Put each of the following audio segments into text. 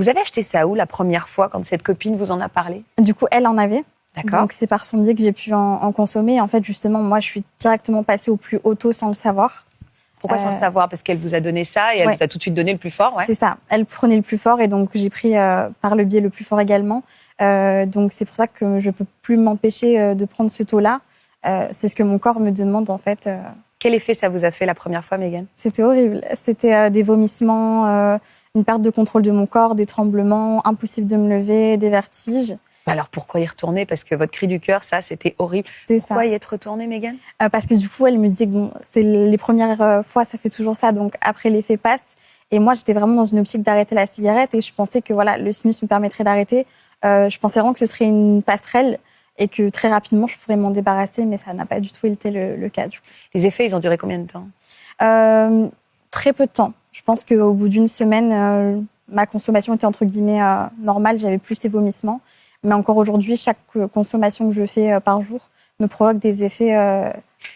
Vous avez acheté ça où la première fois quand cette copine vous en a parlé? Du coup, elle en avait. D'accord. Donc, c'est par son biais que j'ai pu en consommer. En fait, justement, moi, je suis directement passée au plus haut taux sans le savoir. Pourquoi sans le savoir? Parce qu'elle vous a donné ça et elle vous a tout de suite donné le plus fort, ouais. C'est ça. Elle prenait le plus fort et donc j'ai pris par le biais le plus fort également. Donc, c'est pour ça que je ne peux plus m'empêcher de prendre ce taux-là. C'est ce que mon corps me demande, en fait. Quel effet ça vous a fait la première fois, Megan? C'était horrible. C'était des vomissements, une perte de contrôle de mon corps, des tremblements, impossible de me lever, des vertiges. Alors pourquoi y retourner? Parce que votre cri du cœur, ça, c'était horrible. Pourquoi y être retournée, Megan? Parce que du coup, elle me disait que bon, c'est les premières fois, ça fait toujours ça. Donc après, l'effet passe. Et moi, j'étais vraiment dans une optique d'arrêter la cigarette et je pensais que voilà, le snus me permettrait d'arrêter. Je pensais vraiment que ce serait une passerelle et que très rapidement, je pourrais m'en débarrasser, mais ça n'a pas du tout été le cas. Du coup. Les effets, ils ont duré combien de temps? Très peu de temps. Je pense qu'au bout d'une semaine, ma consommation était entre guillemets normale. J'avais plus ces vomissements. Mais encore aujourd'hui, chaque consommation que je fais par jour me provoque des effets.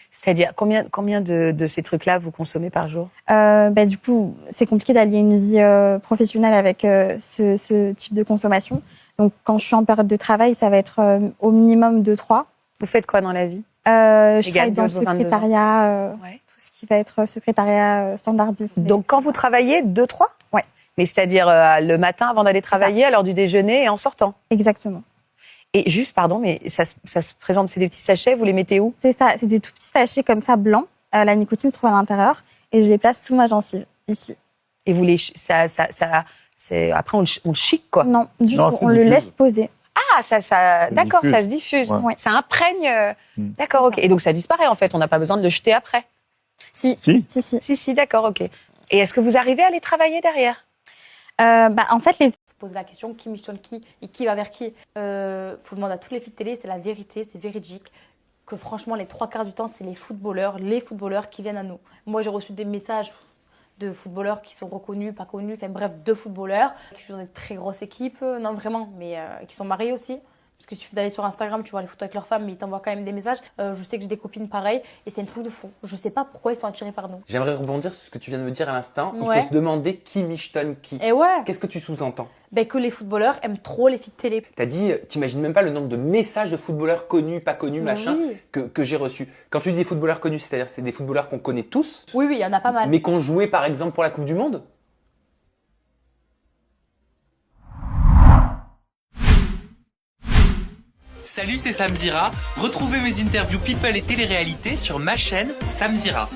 C'est-à-dire, combien de ces trucs-là vous consommez par jour? Du coup, c'est compliqué d'allier une vie professionnelle avec ce type de consommation. Donc, quand je suis en période de travail, ça va être au minimum 2-3. Vous faites quoi dans la vie? Je travaille dans le secrétariat, tout ce qui va être secrétariat standardiste. Donc, quand vous travaillez, 2-3? Ouais. Mais c'est-à-dire le matin avant d'aller travailler, à l'heure du déjeuner et en sortant? Exactement. Et juste, pardon, mais ça se présente, c'est des petits sachets, vous les mettez où? C'est ça, c'est des tout petits sachets comme ça, blancs. La nicotine se trouve à l'intérieur et je les place sous ma gencive, ici. Et vous les... Après, on le chic, quoi? Non, du tout, on le laisse poser. Ah, d'accord, ça se diffuse. Ouais. Ça imprègne... D'accord, ok. Et donc, ça disparaît, en fait. On n'a pas besoin de le jeter après? Si, d'accord, ok. Et est-ce que vous arrivez à aller travailler derrière? En fait, poser la question qui missionne qui et qui va vers qui. Faut demander à toutes les filles de télé, c'est la vérité, c'est véridique. Que franchement, les 3 quarts du temps, c'est les footballeurs qui viennent à nous. Moi, j'ai reçu des messages de footballeurs qui sont reconnus, pas connus, enfin bref, de footballeurs qui jouent dans des très grosses équipes, non vraiment, mais qui sont mariés aussi. Parce qu'il suffit d'aller sur Instagram, tu vois les photos avec leurs femmes, mais ils t'envoient quand même des messages. Je sais que j'ai des copines pareilles et c'est un truc de fou. Je sais pas pourquoi ils sont attirés par nous. J'aimerais rebondir sur ce que tu viens de me dire à l'instant. Ouais. Il faut se demander qui michetonne qui. Et ouais. Qu'est-ce que tu sous-entends? Que les footballeurs aiment trop les filles de télé. T'as dit, t'imagines même pas le nombre de messages de footballeurs connus, pas connus, machin, que j'ai reçus. Quand tu dis des footballeurs connus, c'est-à-dire c'est des footballeurs qu'on connaît tous? Oui, il y en a pas mal. Mais qu'on jouait par exemple pour la Coupe du Monde? Salut, c'est Samzira. Retrouvez mes interviews people et télé-réalité sur ma chaîne Samzira.